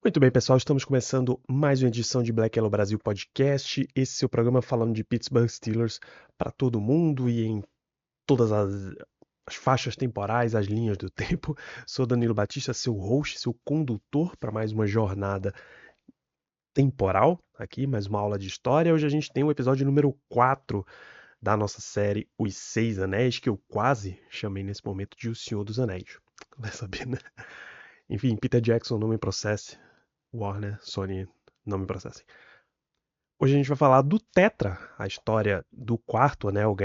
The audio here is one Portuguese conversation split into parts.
Muito bem, pessoal, estamos começando mais uma edição de Black Yellow Brasil Podcast. Esse é o programa falando de Pittsburgh Steelers para todo mundo e em todas as faixas temporais, as linhas do tempo. Sou Danilo Batista, seu host, seu condutor para mais uma jornada temporal aqui, mais uma aula de história. Hoje a gente tem o episódio número 4 da nossa série Os Seis Anéis, que eu quase chamei nesse momento de O Senhor dos Anéis. Vai saber, né? Enfim, Peter Jackson, não me processe. Warner, Sony, não me processem. Hoje a gente vai falar do Tetra, a história do quarto anel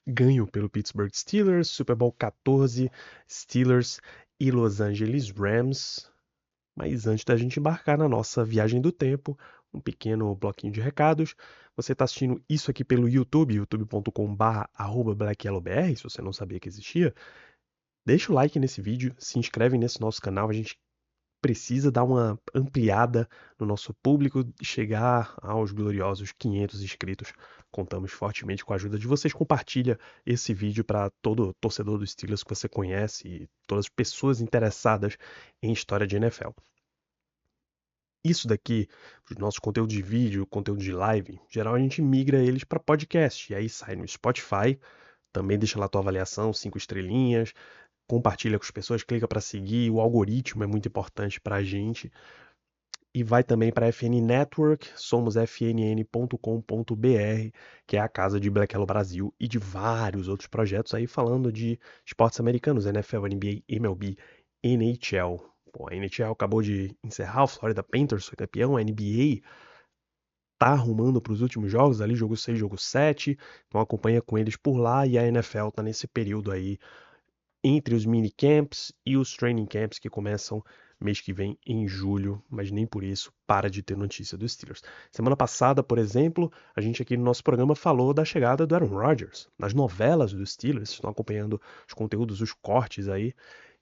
ganho pelo Pittsburgh Steelers, Super Bowl 14, Steelers e Los Angeles Rams. Mas antes da gente embarcar na nossa viagem do tempo, um pequeno bloquinho de recados. Você está assistindo isso aqui pelo YouTube, youtube.com/blackyellowbr, se você não sabia que existia. Deixa o like nesse vídeo, se inscreve nesse nosso canal, a gente precisa dar uma ampliada no nosso público e chegar aos gloriosos 500 inscritos. Contamos fortemente com a ajuda de vocês. Compartilha esse vídeo para todo torcedor dos Steelers que você conhece e todas as pessoas interessadas em história de NFL. Isso daqui, os nossos conteúdos de vídeo, conteúdo de live, em geral a gente migra eles para podcast. E aí sai no Spotify, também deixa lá a tua avaliação, 5 estrelinhas, compartilha com as pessoas, clica para seguir, o algoritmo é muito importante para a gente. E vai também para a FN Network, somos fnn.com.br, que é a casa de Black Yellow Brasil e de vários outros projetos aí falando de esportes americanos, NFL, NBA, MLB, NHL. Pô, a NHL acabou de encerrar, o Florida Panthers foi campeão, a NBA tá arrumando para os últimos jogos, ali jogo 6, jogo 7, então acompanha com eles por lá e a NFL tá nesse período aí entre os minicamps e os training camps que começam mês que vem em julho, mas nem por isso para de ter notícia dos Steelers. Semana passada, por exemplo, a gente aqui no nosso programa falou da chegada do Aaron Rodgers, nas novelas dos Steelers, estão acompanhando os conteúdos, os cortes aí.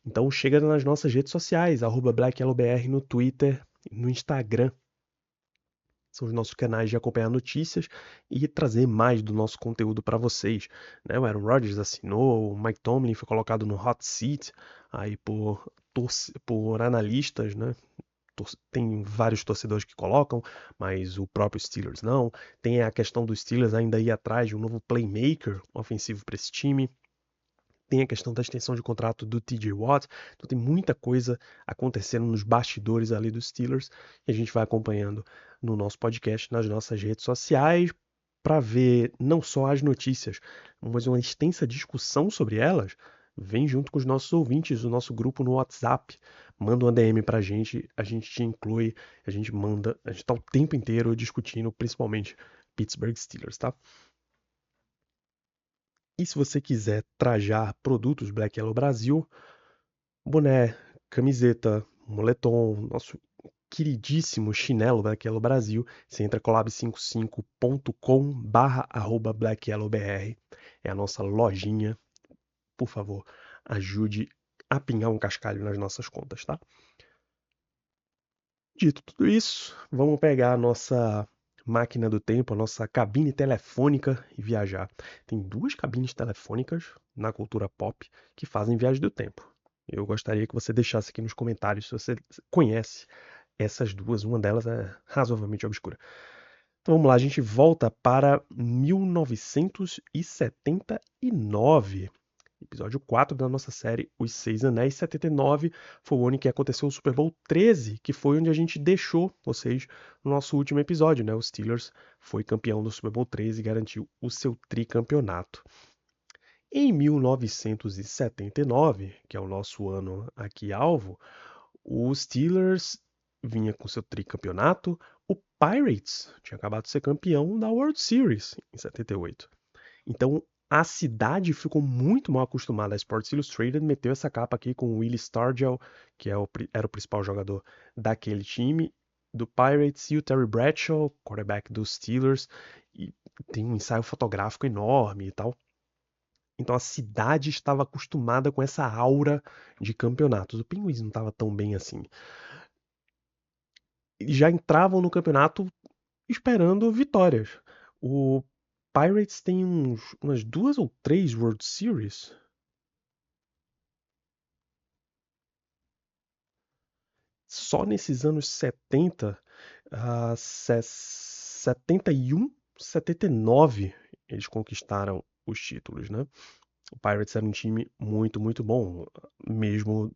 Então chega nas nossas redes sociais, @BlackYellowBR no Twitter, no Instagram. São os nossos canais de acompanhar notícias e trazer mais do nosso conteúdo para vocês, né? O Aaron Rodgers assinou, o Mike Tomlin foi colocado no hot seat aí por analistas, né? Tem vários torcedores que colocam, mas o próprio Steelers não. Tem a questão dos Steelers ainda ir atrás de um novo playmaker ofensivo para esse time. Tem a questão da extensão de contrato do TJ Watt. Então tem muita coisa acontecendo nos bastidores ali dos Steelers e a gente vai acompanhando no nosso podcast, nas nossas redes sociais, para ver não só as notícias, mas uma extensa discussão sobre elas. Vem junto com os nossos ouvintes, o nosso grupo no WhatsApp. Manda uma DM pra a gente te inclui, a gente manda, a gente tá o tempo inteiro discutindo, principalmente Pittsburgh Steelers, tá? E se você quiser trajar produtos Black Yellow Brasil, boné, camiseta, moletom, nosso queridíssimo chinelo Black Yellow Brasil, você entra collab55.com/blackyellowbr. É a nossa lojinha. Por favor, ajude a pingar um cascalho nas nossas contas, tá? Dito tudo isso, vamos pegar a nossa máquina do tempo, a nossa cabine telefônica e viajar. Tem duas cabines telefônicas na cultura pop que fazem viagem do tempo. Eu gostaria que você deixasse aqui nos comentários se você conhece essas duas. Uma delas é razoavelmente obscura. Então vamos lá, a gente volta para 1979. Episódio 4 da nossa série Os Seis Anéis. 79 foi o ano em que aconteceu o Super Bowl 13, que foi onde a gente deixou vocês no nosso último episódio, né? O Steelers foi campeão do Super Bowl 13 e garantiu o seu tricampeonato. Em 1979, que é o nosso ano aqui alvo, o Steelers vinha com seu tricampeonato, o Pirates tinha acabado de ser campeão da World Series em 78. Então a cidade ficou muito mal acostumada. A Sports Illustrated meteu essa capa aqui com o Willie Stargell, que era o principal jogador daquele time, do Pirates, e o Terry Bradshaw, quarterback dos Steelers, e tem um ensaio fotográfico enorme e tal. Então a cidade estava acostumada com essa aura de campeonatos. O Penguins não estava tão bem assim. Eles já entravam no campeonato esperando vitórias. O Pirates tem umas duas ou três World Series. só nesses anos 70, 71, 79, eles conquistaram os títulos, né? O Pirates era um time muito, muito bom, mesmo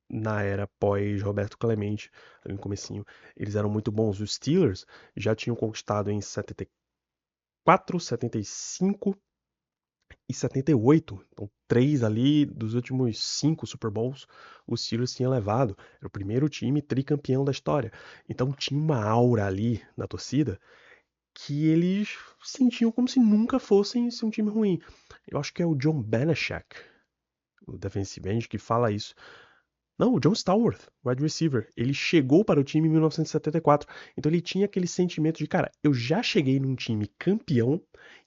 na era pós Roberto Clemente, ali no comecinho. Eles eram muito bons. Os Steelers já tinham conquistado em 74, 75 e 78. Então, três ali dos últimos 5 Super Bowls, os Steelers tinham levado. Era o primeiro time tricampeão da história. Então, tinha uma aura ali na torcida que eles sentiam como se nunca fossem ser um time ruim. Eu acho que é o John Banachak, o defensive end, que fala isso. Não, o John Stallworth, wide receiver. Ele chegou para o time em 1974. Então ele tinha aquele sentimento de, cara, eu já cheguei num time campeão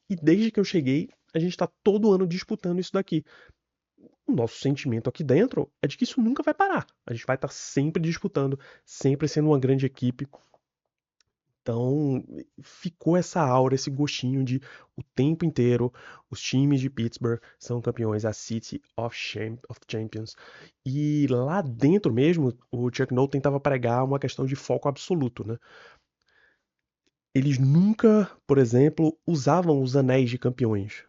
e desde que eu cheguei, a gente está todo ano disputando isso daqui. O nosso sentimento aqui dentro é de que isso nunca vai parar. A gente vai estar sempre disputando, sempre sendo uma grande equipe. Então, ficou essa aura, esse gostinho de o tempo inteiro os times de Pittsburgh são campeões, a City of Champions. E lá dentro mesmo, o Chuck Noll tentava pregar uma questão de foco absoluto, né? Eles nunca, por exemplo, usavam os anéis de campeões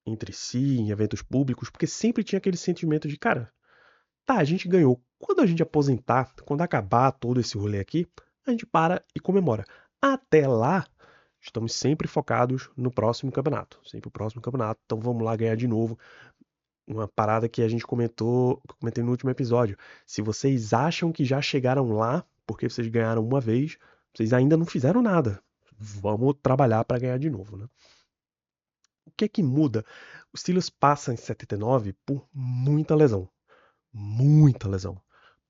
entre si, em eventos públicos, porque sempre tinha aquele sentimento de, cara, tá, a gente ganhou. Quando a gente aposentar, quando acabar todo esse rolê aqui, a gente para e comemora. Até lá, estamos sempre focados no próximo campeonato. Sempre o próximo campeonato. Então vamos lá ganhar de novo. Uma parada que a gente comentou, que eu comentei no último episódio. Se vocês acham que já chegaram lá, porque vocês ganharam uma vez, vocês ainda não fizeram nada. Vamos trabalhar para ganhar de novo, né? O que é que muda? O Steelers passa em 79 por muita lesão. Muita lesão.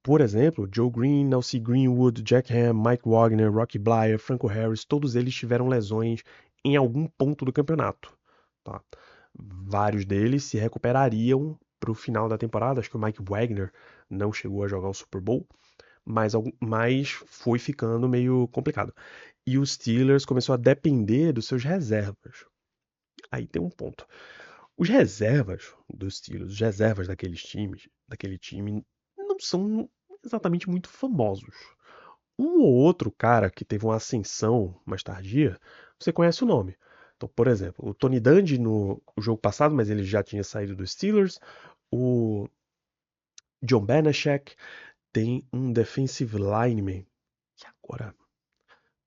Por exemplo, Joe Green, Nelson Greenwood, Jack Ham, Mike Wagner, Rocky Bleier, Franco Harris, todos eles tiveram lesões em algum ponto do campeonato. Tá? Vários deles se recuperariam para o final da temporada. Acho que o Mike Wagner não chegou a jogar o Super Bowl, mas foi ficando meio complicado. E os Steelers começou a depender dos seus reservas. Aí tem um ponto. Os reservas dos Steelers, os reservas daquele time, não são exatamente muito famosos. Um ou outro cara que teve uma ascensão mais tardia, você conhece o nome. Então, por exemplo, o Tony Dungy no jogo passado, mas ele já tinha saído dos Steelers. O John Banachak tem um defensive lineman, que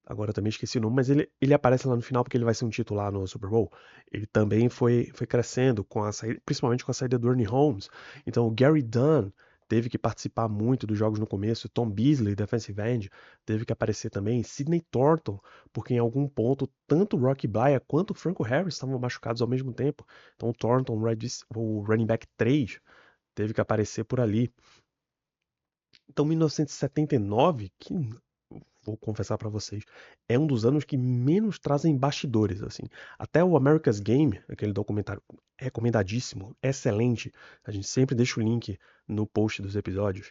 agora também esqueci o nome, mas ele aparece lá no final porque ele vai ser um titular no Super Bowl. Ele também foi crescendo, com a saída, principalmente com a saída do Ernie Holmes. Então o Gary Dunn teve que participar muito dos jogos no começo. Tom Beasley, defensive end, teve que aparecer também. Sidney Thornton, porque em algum ponto tanto o Rocky Bleier quanto o Franco Harris estavam machucados ao mesmo tempo. Então o Thornton, o running back 3, teve que aparecer por ali. Então 1979, que vou confessar pra vocês, é um dos anos que menos trazem bastidores, assim. Até o America's Game, aquele documentário recomendadíssimo, excelente, a gente sempre deixa o link no post dos episódios,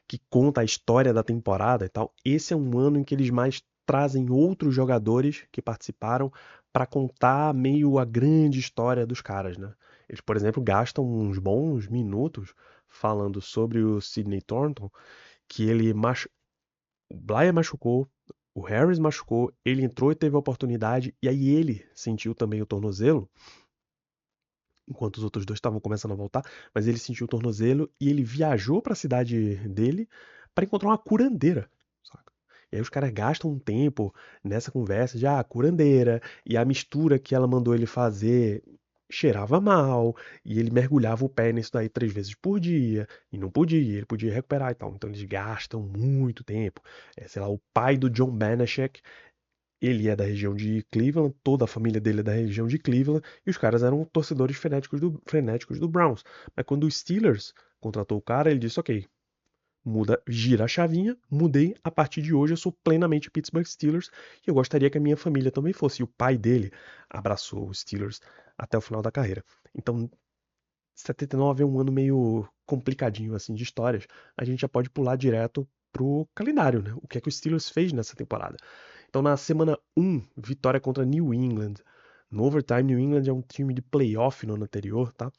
que conta a história da temporada e tal. Esse é um ano em que eles mais trazem outros jogadores que participaram pra contar meio a grande história dos caras, né? Eles, por exemplo, gastam uns bons minutos falando sobre o Sidney Thornton, que o Bleier machucou, o Harris machucou, ele entrou e teve a oportunidade, e aí ele sentiu também o tornozelo, enquanto os outros dois estavam começando a voltar, mas ele sentiu o tornozelo e ele viajou para a cidade dele para encontrar uma curandeira, saca? E aí os caras gastam um tempo nessa conversa de curandeira, e a mistura que ela mandou ele fazer cheirava mal, e ele mergulhava o pé nisso daí 3 vezes por dia, e não podia, ele podia recuperar e tal. Então eles gastam muito tempo. Sei lá, o pai do John Banachak, ele é da região de Cleveland, toda a família dele é da região de Cleveland, e os caras eram torcedores frenéticos do Browns. Mas quando o Steelers contratou o cara, ele disse, ok, muda, gira a chavinha, mudei, a partir de hoje eu sou plenamente Pittsburgh Steelers, e eu gostaria que a minha família também fosse. E o pai dele abraçou os Steelers até o final da carreira. Então, 79 é um ano meio complicadinho assim de histórias. A gente já pode pular direto pro calendário, né? O que é que o Steelers fez nessa temporada? Então, na semana 1, vitória contra New England. No overtime, New England é um time de playoff no ano anterior, tá?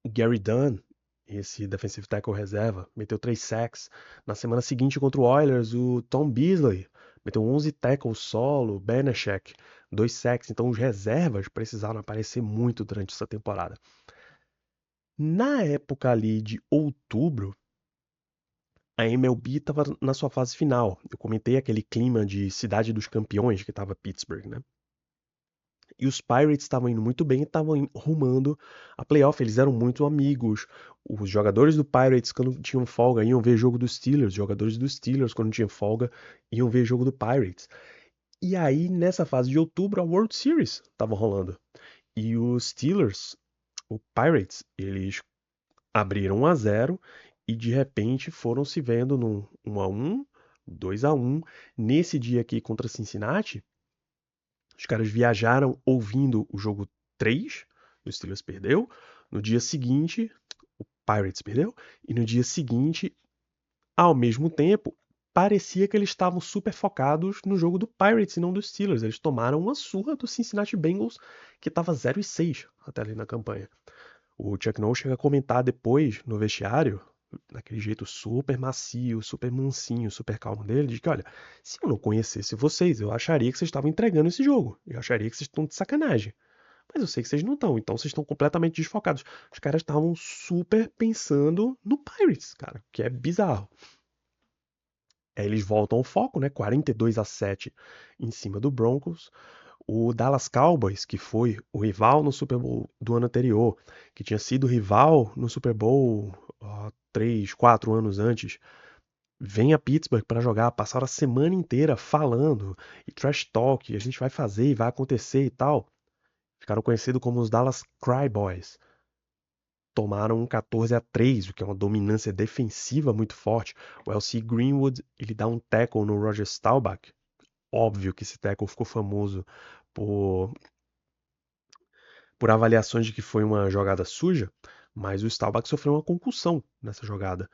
O Gary Dunn esse defensive tackle reserva, meteu 3 sacks. Na semana seguinte contra o Oilers, o Tom Beasley meteu 11 tackles solo, Banachek, 2 sacks. Então os reservas precisaram aparecer muito durante essa temporada. Na época ali de outubro, a MLB estava na sua fase final. Eu comentei aquele clima de cidade dos campeões que estava Pittsburgh, né? E os Pirates estavam indo muito bem e estavam rumando a playoff. Eles eram muito amigos. Os jogadores do Pirates, quando tinham folga, iam ver jogo dos Steelers. Os jogadores dos Steelers, quando tinham folga, iam ver jogo do Pirates. E aí, nessa fase de outubro, a World Series estava rolando. E os Steelers, o Pirates, eles abriram 1-0 e de repente foram se vendo num 1-1, 2-1. Nesse dia aqui contra Cincinnati, os caras viajaram ouvindo o jogo 3, o Steelers perdeu. No dia seguinte, o Pirates perdeu. E no dia seguinte, ao mesmo tempo, parecia que eles estavam super focados no jogo do Pirates e não dos Steelers. Eles tomaram uma surra do Cincinnati Bengals, que estava 0-6 até ali na campanha. O Chuck Noll chega a comentar depois no vestiário, daquele jeito super macio, super mansinho, super calmo dele, de que, olha, se eu não conhecesse vocês, eu acharia que vocês estavam entregando esse jogo. Eu acharia que vocês estão de sacanagem. Mas eu sei que vocês não estão, então vocês estão completamente desfocados. Os caras estavam super pensando no Pirates, cara, que é bizarro. Aí eles voltam ao foco, né? 42-7 em cima do Broncos. O Dallas Cowboys, que foi o rival no Super Bowl do ano anterior, que tinha sido rival no Super Bowl 3, 4 anos antes, vem a Pittsburgh para jogar, passaram a semana inteira falando e trash talk, a gente vai fazer e vai acontecer e tal. Ficaram conhecidos como os Dallas Cowboys. Tomaram um 14-3, o que é uma dominância defensiva muito forte. O LC Greenwood, ele dá um tackle no Roger Staubach. Óbvio que esse tackle ficou famoso por avaliações de que foi uma jogada suja, mas o Staubach sofreu uma concussão nessa jogada.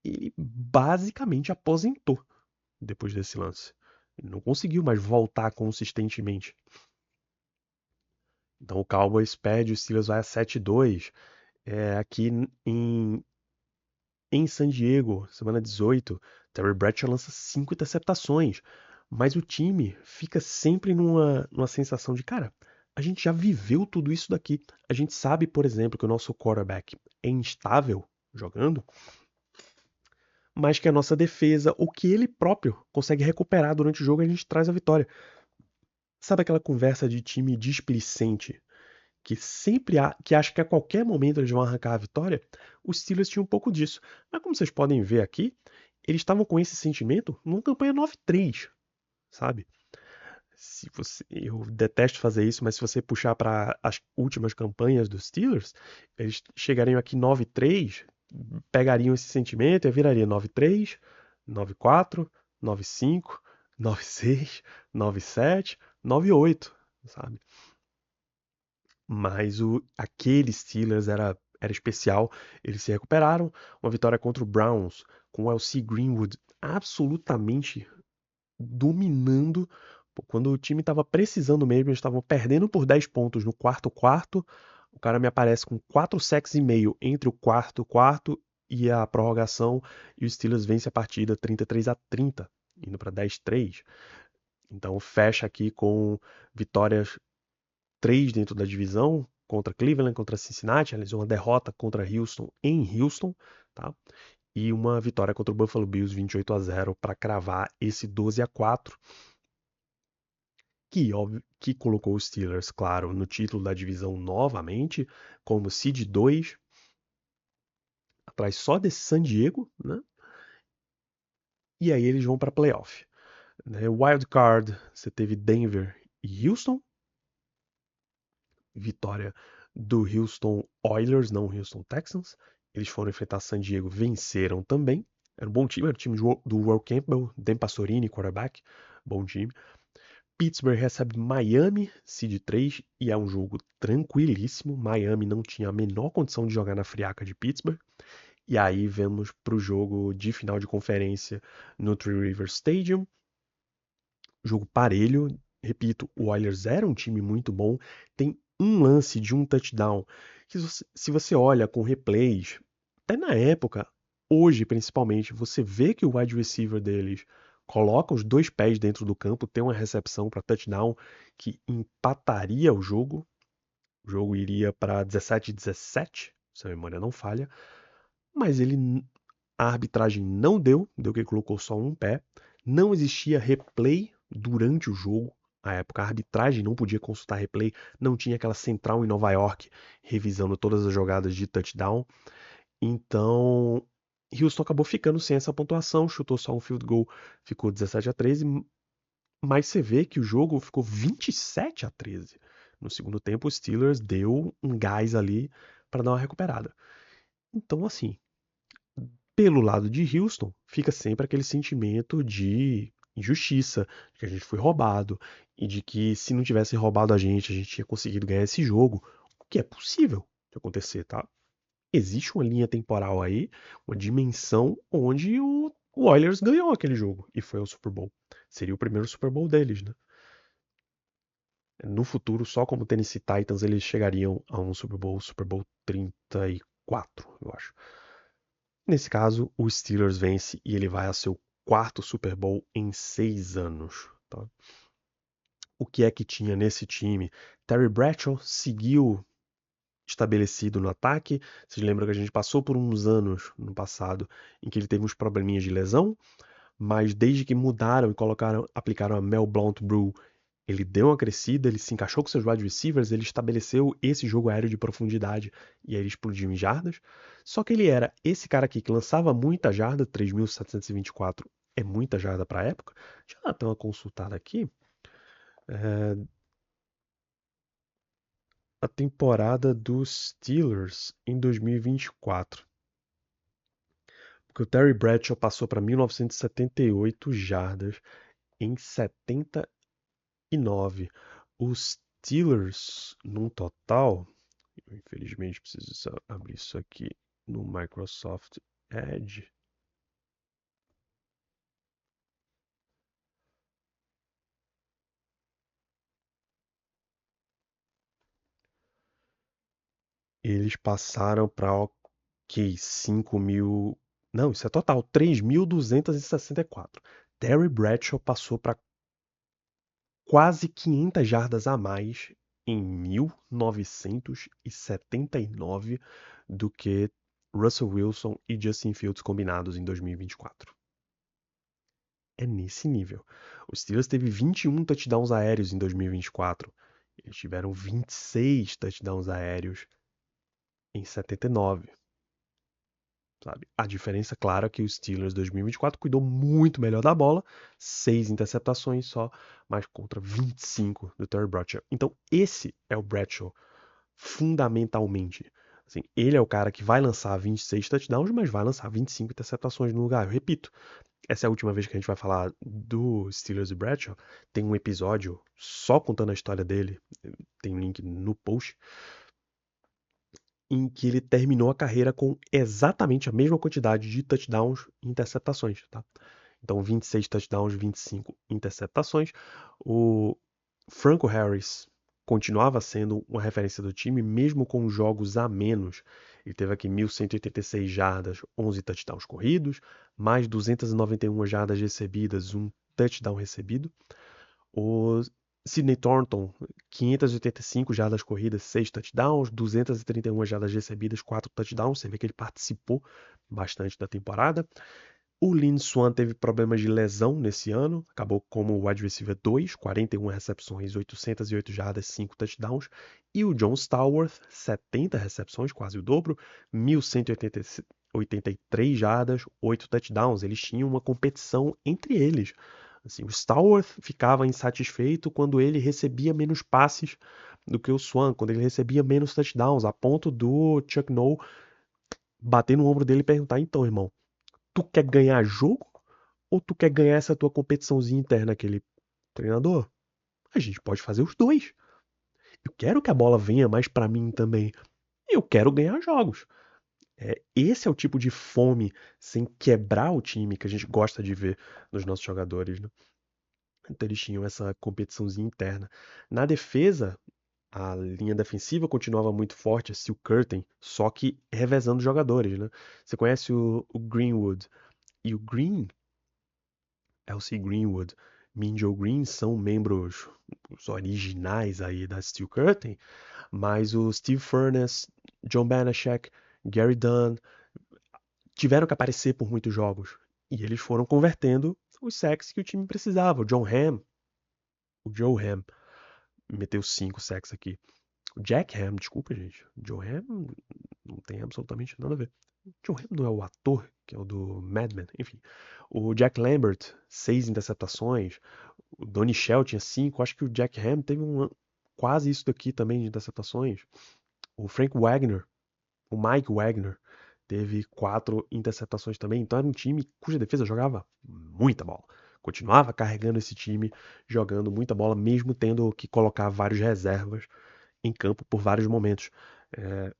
Ele basicamente aposentou depois desse lance. Ele não conseguiu mais voltar consistentemente. Então o Cowboys perde, o Steelers vai a 7-2. Aqui em San Diego, semana 18, Terry Bradshaw lança 5 interceptações. Mas o time fica sempre numa sensação de, cara, a gente já viveu tudo isso daqui. A gente sabe, por exemplo, que o nosso quarterback é instável jogando, mas que a nossa defesa, o que ele próprio consegue recuperar durante o jogo, a gente traz a vitória. Sabe aquela conversa de time displicente, que sempre que acha que a qualquer momento eles vão arrancar a vitória? Os Steelers tinham um pouco disso. Mas como vocês podem ver aqui, eles estavam com esse sentimento numa campanha 9-3, sabe? Se você, eu detesto fazer isso, mas se você puxar para as últimas campanhas dos Steelers, eles chegariam aqui 9-3, pegariam esse sentimento e viraria 9-3, 9-4, 9-5, 9-6, 9-7, 9-8, sabe? Mas aquele Steelers era especial, eles se recuperaram. Uma vitória contra o Browns, com o LC Greenwood absolutamente dominando. Quando o time estava precisando mesmo, eles estavam perdendo por 10 pontos no quarto quarto. O cara me aparece com 4 sacks e meio entre o quarto quarto e a prorrogação. E o Steelers vence a partida 33-30, indo para 10-3. Então fecha aqui com vitórias 3 dentro da divisão, contra Cleveland, contra Cincinnati, aliás, uma derrota contra Houston em Houston, tá? E uma vitória contra o Buffalo Bills 28-0 para cravar esse 12-4, que colocou os Steelers, claro, no título da divisão novamente, como seed 2, atrás só desse San Diego, né? E aí eles vão para playoff. Né? Wild Card, você teve Denver e Houston, vitória do Houston Oilers, não Houston Texans. Eles foram enfrentar San Diego, venceram também. Era um bom time, era o time do Will Campbell, Dan Pastorini, quarterback, bom time. Pittsburgh recebe Miami, seed 3, e é um jogo tranquilíssimo. Miami não tinha a menor condição de jogar na friaca de Pittsburgh. E aí vamos para o jogo de final de conferência no Three Rivers Stadium. Jogo parelho. Repito, o Oilers era um time muito bom. Tem um lance de um touchdown que, se você olha com replays, na época, hoje principalmente, você vê que o wide receiver deles coloca os dois pés dentro do campo, tem uma recepção para touchdown que empataria o jogo. O jogo iria para 17-17, se a memória não falha, mas a arbitragem não deu que colocou só um pé. Não existia replay durante o jogo. Na época, a arbitragem não podia consultar replay, não tinha aquela central em Nova York revisando todas as jogadas de touchdown. Então, Houston acabou ficando sem essa pontuação, chutou só um field goal, ficou 17-13, mas você vê que o jogo ficou 27-13. No segundo tempo, o Steelers deu um gás ali para dar uma recuperada. Então, assim, pelo lado de Houston, fica sempre aquele sentimento de injustiça, de que a gente foi roubado, e de que se não tivesse roubado a gente tinha conseguido ganhar esse jogo, o que é possível de acontecer, tá? Existe uma linha temporal aí, uma dimensão onde o Oilers ganhou aquele jogo e foi ao Super Bowl. Seria o primeiro Super Bowl deles, né? No futuro, só como Tennessee Titans, eles chegariam a um Super Bowl 34, eu acho. Nesse caso, o Steelers vence e ele vai a seu quarto Super Bowl em 6 anos. Tá? O que é que tinha nesse time? Terry Bradshaw seguiu estabelecido no ataque. Vocês lembram que a gente passou por uns anos no passado em que ele teve uns probleminhas de lesão, mas desde que mudaram e aplicaram a Mel Blount Brew, ele deu uma crescida, ele se encaixou com seus wide receivers, ele estabeleceu esse jogo aéreo de profundidade e aí ele explodiu em jardas. Só que ele era esse cara aqui que lançava muita jarda, 3.724 é muita jarda para a época. Deixa eu dar uma consultada aqui. A temporada dos Steelers em 2024. Porque o Terry Bradshaw passou para 1978 jardas em 79. Os Steelers, num total, eu infelizmente preciso abrir isso aqui no Microsoft Edge. Eles passaram para, ok, 5 mil. Não, isso é total, 3.264. Terry Bradshaw passou para quase 500 jardas a mais em 1979 do que Russell Wilson e Justin Fields combinados em 2024. É nesse nível. Os Steelers teve 21 touchdowns aéreos em 2024. Eles tiveram 26 touchdowns aéreos em 79. Sabe? A diferença, claro, é que o Steelers 2024 cuidou muito melhor da bola, 6 interceptações só, mas contra 25 do Terry Bradshaw. Então, esse é o Bradshaw, fundamentalmente. Assim, ele é o cara que vai lançar 26 touchdowns, mas vai lançar 25 interceptações no lugar. Eu repito, essa é a última vez que a gente vai falar do Steelers e Bradshaw. Tem um episódio só contando a história dele, tem um link no post, em que ele terminou a carreira com exatamente a mesma quantidade de touchdowns e interceptações, tá? Então, 26 touchdowns, 25 interceptações. O Franco Harris continuava sendo uma referência do time, mesmo com jogos a menos. Ele teve aqui 1.186 jardas, 11 touchdowns corridos, mais 291 jardas recebidas, um touchdown recebido. O Sidney Thornton, 585 jardas corridas, 6 touchdowns, 231 jardas recebidas, 4 touchdowns. Você vê que ele participou bastante da temporada. O Lynn Swann teve problemas de lesão nesse ano, acabou como wide receiver 2, 41 recepções, 808 jardas, 5 touchdowns. E o John Stallworth, 70 recepções, quase o dobro, 1.183 jardas, 8 touchdowns. Eles tinham uma competição entre eles. Assim, o Stallworth ficava insatisfeito quando ele recebia menos passes do que o Swann, quando ele recebia menos touchdowns, a ponto do Chuck Noll bater no ombro dele e perguntar: então, irmão, tu quer ganhar jogo ou tu quer ganhar essa tua competiçãozinha interna, aquele treinador? A gente pode fazer os dois. Eu quero que a bola venha mais pra mim também. Eu quero ganhar jogos. Esse é o tipo de fome sem quebrar o time que a gente gosta de ver nos nossos jogadores, né? Então eles tinham essa competiçãozinha interna. Na defesa, A linha defensiva continuava muito forte, a Steel Curtain, só que revezando jogadores, né? Você conhece o Greenwood e o Green, L.C. Greenwood, Minjo Green são membros os originais aí da Steel Curtain, mas o Steve Furness, John Banachek, Gary Dunn tiveram que aparecer por muitos jogos. E eles foram convertendo os sacks que o time precisava. O Joe Ham, meteu 5 sacks aqui. O Jack Ham, desculpa, gente. O Joe Ham não tem absolutamente nada a ver. O Joe Ham não é o ator, que é o do Mad Men. Enfim. O Jack Lambert, 6 interceptações. O Donnie Shell tinha 5. Acho que o Jack Ham teve quase isso daqui também de interceptações. O Frank Wagner, o Mike Wagner, teve 4 interceptações também. Então era um time cuja defesa jogava muita bola. Continuava carregando esse time, jogando muita bola, mesmo tendo que colocar vários reservas em campo por vários momentos. É,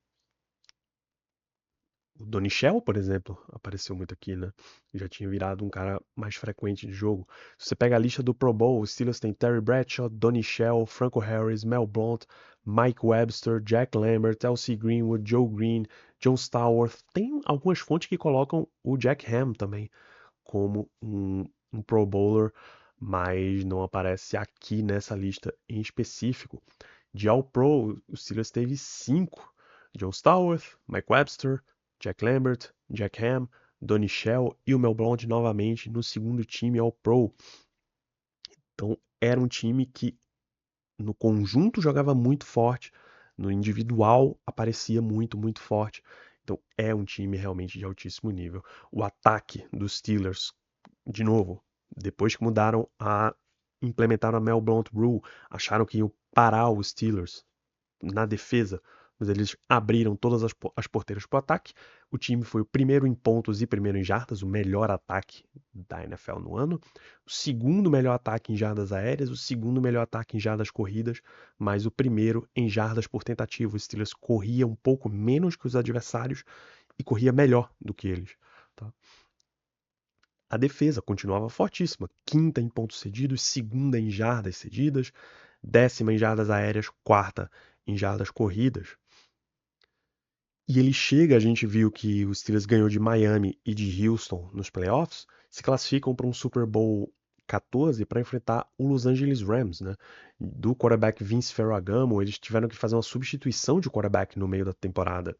o Donnie Shell, por exemplo, apareceu muito aqui, né? Já tinha virado um cara mais frequente de jogo. Se você pega a lista do Pro Bowl, os Steelers tem Terry Bradshaw, Donnie Shell, Franco Harris, Mel Blount, Mike Webster, Jack Lambert, L.C. Greenwood, Joe Green, John Stallworth. Tem algumas fontes que colocam o Jack Ham também como um Pro Bowler, mas não aparece aqui nessa lista em específico. De All-Pro, o Steelers teve 5. John Stallworth, Mike Webster, Jack Lambert, Jack Ham, Donnie Shell e o Mel Blount novamente no segundo time All-Pro. Então era um time que no conjunto jogava muito forte, no individual aparecia muito, muito forte. Então é um time realmente de altíssimo nível. O ataque dos Steelers, de novo, depois que implementaram a Mel Blount Rule, acharam que iam parar os Steelers na defesa, mas eles abriram todas as porteiras para o ataque. O time foi o primeiro em pontos e primeiro em jardas, o melhor ataque da NFL no ano. O segundo melhor ataque em jardas aéreas, o segundo melhor ataque em jardas corridas, mas o primeiro em jardas por tentativa. Os Steelers corria um pouco menos que os adversários e corria melhor do que eles. Tá? A defesa continuava fortíssima, quinta em pontos cedidos, segunda em jardas cedidas, décima em jardas aéreas, quarta em jardas corridas. E ele chega, a gente viu que o Steelers ganhou de Miami e de Houston nos playoffs, se classificam para um Super Bowl 14 para enfrentar o Los Angeles Rams, né? Do quarterback Vince Ferragamo, eles tiveram que fazer uma substituição de quarterback no meio da temporada.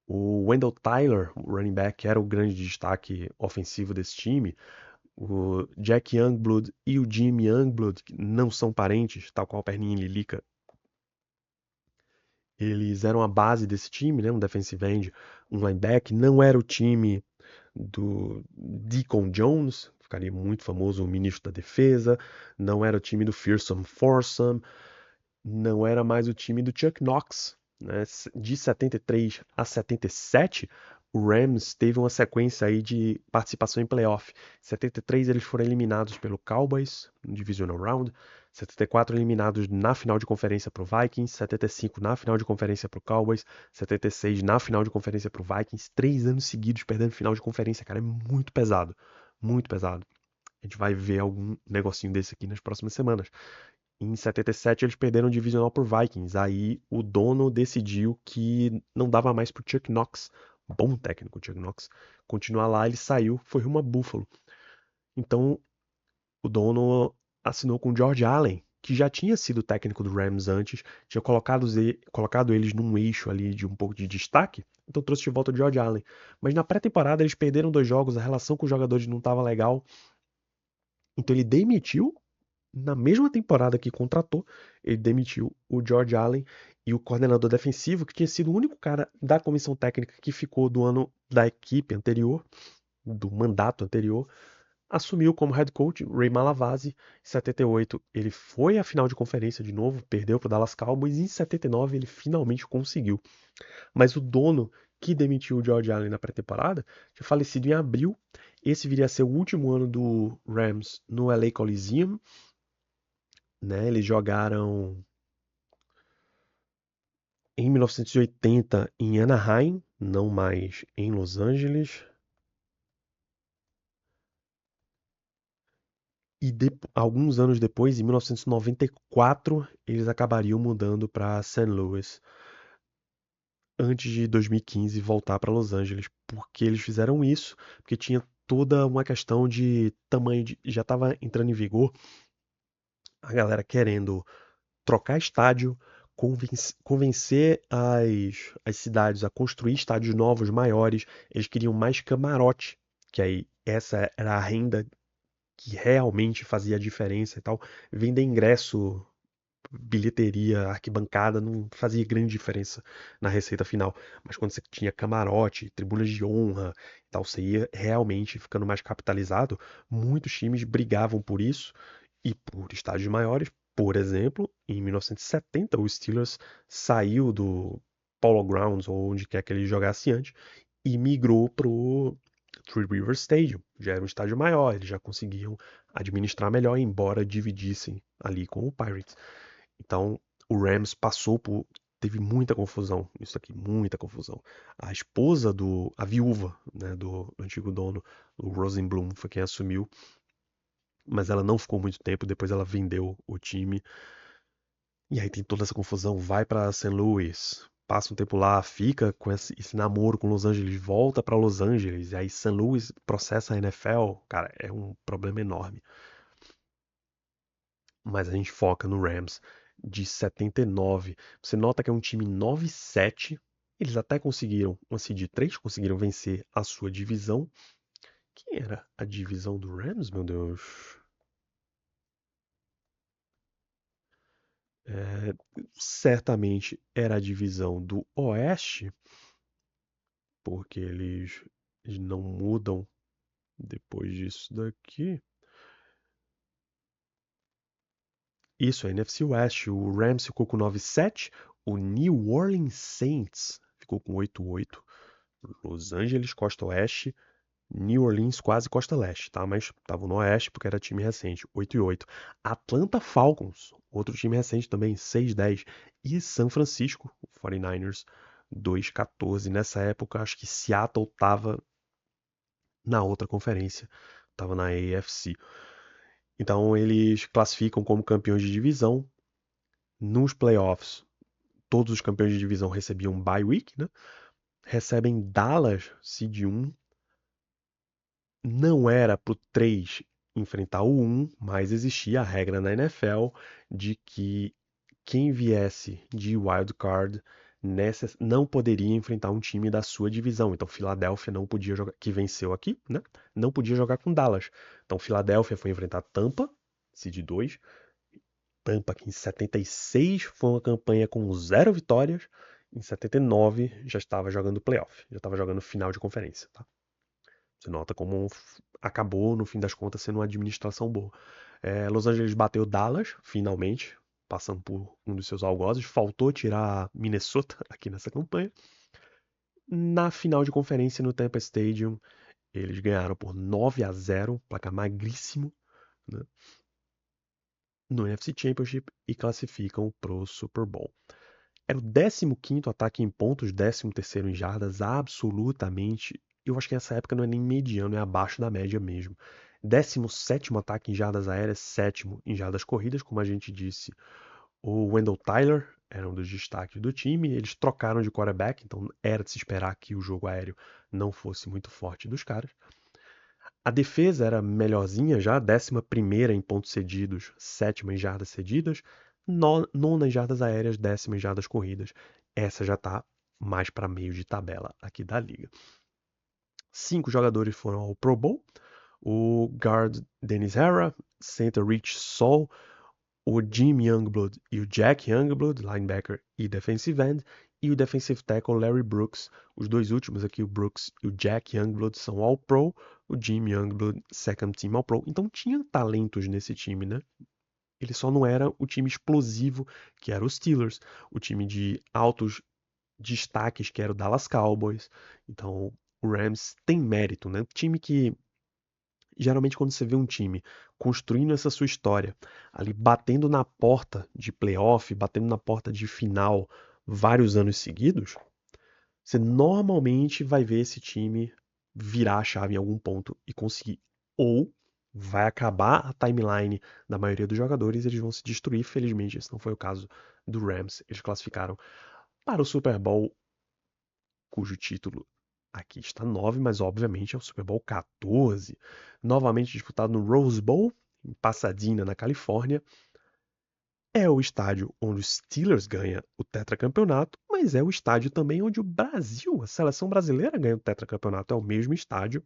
O Wendell Tyler, o running back, era o grande destaque ofensivo desse time. O Jack Youngblood e o Jimmy Youngblood, que não são parentes, tal qual Perninha e Lilica, eles eram a base desse time, né? Um defensive end, um linebacker. Não era o time do Deacon Jones, ficaria muito famoso, o ministro da defesa. Não era o time do Fearsome Foursome. Não era mais o time do Chuck Knox, né? De 73 a 77, o Rams teve uma sequência aí de participação em playoff. Em 73 eles foram eliminados pelo Cowboys no Divisional Round. 74 eliminados na final de conferência para o Vikings. 75 na final de conferência para o Cowboys. 76 na final de conferência para o Vikings. 3 anos seguidos perdendo final de conferência, cara. É muito pesado. Muito pesado. A gente vai ver algum negocinho desse aqui nas próximas semanas. Em 77 eles perderam o divisional por Vikings. Aí o dono decidiu que não dava mais pro Chuck Knox, bom técnico Chuck Knox, continuar lá. Ele saiu, foi rumo a Buffalo. Então o dono assinou com o George Allen, que já tinha sido técnico do Rams antes, tinha colocado eles num eixo ali de um pouco de destaque, então trouxe de volta o George Allen. Mas na pré-temporada eles perderam 2 jogos, a relação com os jogadores não estava legal, então ele demitiu na mesma temporada que contratou, ele demitiu o George Allen e o coordenador defensivo, que tinha sido o único cara da comissão técnica que ficou do ano da equipe anterior, do mandato anterior, assumiu como head coach Ray Malavasi. Em 78 ele foi à final de conferência de novo, perdeu para o Dallas Cowboys e em 79 ele finalmente conseguiu. Mas o dono que demitiu o George Allen na pré-temporada tinha falecido em abril. Esse viria a ser o último ano do Rams no LA Coliseum, né? Eles jogaram em 1980 em Anaheim, não mais em Los Angeles. E alguns anos depois, em 1994, eles acabariam mudando para St. Louis, antes de 2015 voltar para Los Angeles. Porque eles fizeram isso? Porque tinha toda uma questão de tamanho, já estava entrando em vigor a galera querendo trocar estádio, convencer as cidades a construir estádios novos, maiores. Eles queriam mais camarote, que aí essa era a renda que realmente fazia a diferença e tal. Vender ingresso, bilheteria, arquibancada não fazia grande diferença na receita final. Mas quando você tinha camarote, tribunas de honra e tal, você ia realmente ficando mais capitalizado. Muitos times brigavam por isso e por estádios maiores. Por exemplo, em 1970, o Steelers saiu do Polo Grounds, ou onde quer que ele jogasse antes, e migrou para o Three Rivers Stadium. Já era um estádio maior, eles já conseguiam administrar melhor, embora dividissem ali com o Pirates. Então, o Rams passou por. Teve muita confusão, isso aqui, muita confusão. A esposa a viúva, né, do antigo dono, o Rosenblum, foi quem assumiu, mas ela não ficou muito tempo, depois ela vendeu o time. E aí tem toda essa confusão, vai pra St. Louis, passa um tempo lá, fica com esse namoro com Los Angeles, volta pra Los Angeles, e aí St. Louis processa a NFL, cara, é um problema enorme. Mas a gente foca no Rams de 79. Você nota que é um time 9-7. Eles até conseguiram uma seed 3, conseguiram vencer a sua divisão. Quem era a divisão do Rams, meu Deus? É, certamente era a divisão do Oeste, porque eles não mudam depois disso daqui. Isso, a NFC West. O Rams ficou com 9-7. O New Orleans Saints ficou com 8-8. Los Angeles, Costa Oeste. New Orleans, quase Costa Leste, tá? Mas estavam no Oeste porque era time recente, 8-8. Atlanta Falcons, outro time recente também, 6-10. E São Francisco, o 49ers, 2-14. Nessa época, acho que Seattle tava na outra conferência, tava na AFC. Então, eles classificam como campeões de divisão. Nos playoffs, todos os campeões de divisão recebiam bye week, né? Recebem Dallas, seed 1. Não era pro 3 enfrentar o 1, mas existia a regra na NFL de que quem viesse de wild card não poderia enfrentar um time da sua divisão. Então, Filadélfia não podia jogar, que venceu aqui, né? Não podia jogar com Dallas. Então, Filadélfia foi enfrentar Tampa, seed 2. Tampa, que em 76 foi uma campanha com 0 vitórias. Em 79 já estava jogando playoff, já estava jogando final de conferência, tá? Você nota como acabou, no fim das contas, sendo uma administração boa. Los Angeles bateu Dallas, finalmente, passando por um dos seus algozes. Faltou tirar Minnesota aqui nessa campanha. Na final de conferência no Tampa Stadium, eles ganharam por 9-0, placar magríssimo, né, no NFC Championship e classificam para o Super Bowl. Era o 15º ataque em pontos, 13º em jardas, absolutamente. Eu acho que nessa época não é nem mediano, é abaixo da média mesmo. 17º ataque em jardas aéreas, 7º em jardas corridas, como a gente disse. O Wendell Tyler era um dos destaques do time. Eles trocaram de quarterback, então era de se esperar que o jogo aéreo não fosse muito forte dos caras. A defesa era melhorzinha já, 11ª em pontos cedidos, 7ª em jardas cedidas, nona em jardas aéreas, 10ª em jardas corridas. Essa já está mais para meio de tabela aqui da liga. 5 jogadores foram ao Pro Bowl. O guard Dennis Harrah, center Rich Saul, o Jim Youngblood e o Jack Youngblood, linebacker e defensive end, e o defensive tackle Larry Brooks. Os dois últimos aqui, o Brooks e o Jack Youngblood, são All-Pro, o Jim Youngblood, Second Team All-Pro. Então tinha talentos nesse time, né? Ele só não era o time explosivo que era os Steelers, o time de altos destaques que era o Dallas Cowboys. Então o Rams tem mérito, né? Time que geralmente quando você vê um time construindo essa sua história, ali batendo na porta de playoff, batendo na porta de final vários anos seguidos, você normalmente vai ver esse time virar a chave em algum ponto e conseguir ou vai acabar a timeline da maioria dos jogadores, eles vão se destruir. Felizmente, esse não foi o caso do Rams. Eles classificaram para o Super Bowl, cujo título aqui está 9, mas obviamente é o Super Bowl 14, novamente disputado no Rose Bowl, em Pasadena, na Califórnia. É o estádio onde os Steelers ganha o tetracampeonato, mas é o estádio também onde o Brasil, a seleção brasileira, ganha o tetracampeonato. É o mesmo estádio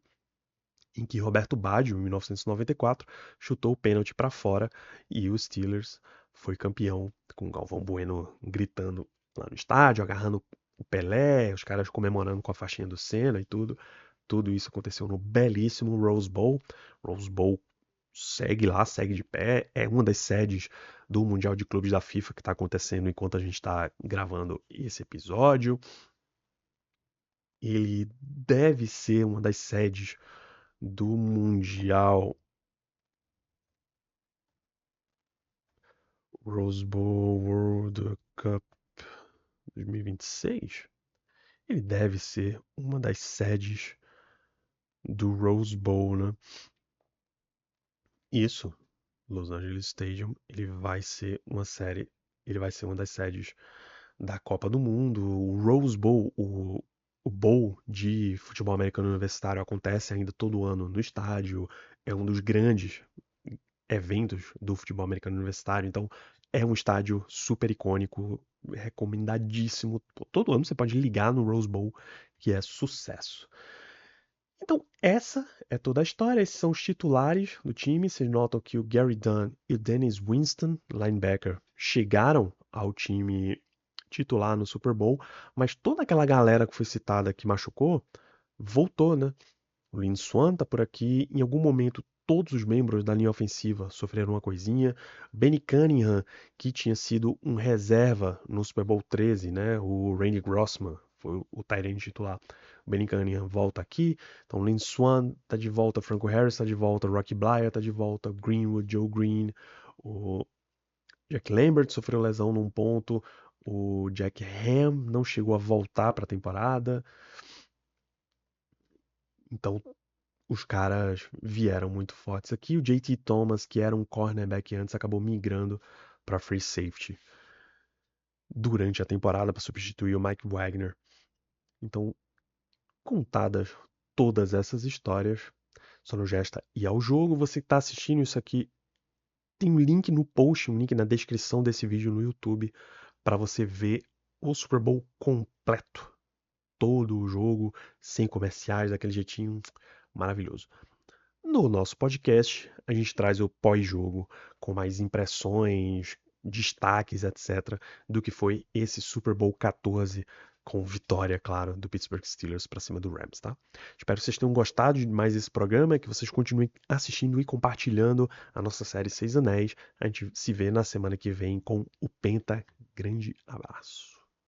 em que Roberto Baggio, em 1994, chutou o pênalti para fora e o Steelers foi campeão, com o Galvão Bueno gritando lá no estádio, agarrando o Pelé, os caras comemorando com a faixinha do Senna e tudo. Tudo isso aconteceu no belíssimo Rose Bowl. Rose Bowl segue lá, segue de pé, é uma das sedes do Mundial de Clubes da FIFA que está acontecendo enquanto a gente está gravando esse episódio. Ele deve ser uma das sedes do Mundial Rose Bowl World Cup 2026. Ele deve ser uma das sedes do Rose Bowl, né? Isso, Los Angeles Stadium, ele vai ser uma das sedes da Copa do Mundo. O Rose Bowl, o bowl de futebol americano universitário acontece ainda todo ano no estádio. É um dos grandes eventos do futebol americano universitário. Então, é um estádio super icônico, recomendadíssimo. Todo ano você pode ligar no Rose Bowl, que é sucesso. Então, essa é toda a história. Esses são os titulares do time. Vocês notam que o Gary Dunn e o Dennis Winston, linebacker, chegaram ao time titular no Super Bowl, mas toda aquela galera que foi citada que machucou, voltou, né? O Lynn Swann tá por aqui. Em algum momento, todos os membros da linha ofensiva sofreram uma coisinha. Benny Cunningham, que tinha sido um reserva no Super Bowl 13, né? O Randy Grossman foi o tight end titular. O Benny Cunningham volta aqui. Então, Lynn Swann tá de volta. Franco Harris tá de volta. Rocky Bleier tá de volta. Greenwood, Joe Green. O Jack Lambert sofreu lesão num ponto. O Jack Ham não chegou a voltar para a temporada. Então, os caras vieram muito fortes aqui. O JT Thomas, que era um cornerback antes, acabou migrando para free safety durante a temporada para substituir o Mike Wagner. Então, contadas todas essas histórias, só nos resta ir ao jogo. Você que está assistindo isso aqui, tem um link no post, um link na descrição desse vídeo no YouTube para você ver o Super Bowl completo. Todo o jogo, sem comerciais, daquele jeitinho maravilhoso. No nosso podcast, a gente traz o pós-jogo com mais impressões, destaques, etc., do que foi esse Super Bowl 14, com vitória, claro, do Pittsburgh Steelers para cima do Rams, tá? Espero que vocês tenham gostado de mais esse programa, que vocês continuem assistindo e compartilhando a nossa série Seis Anéis. A gente se vê na semana que vem com o Penta. Grande abraço.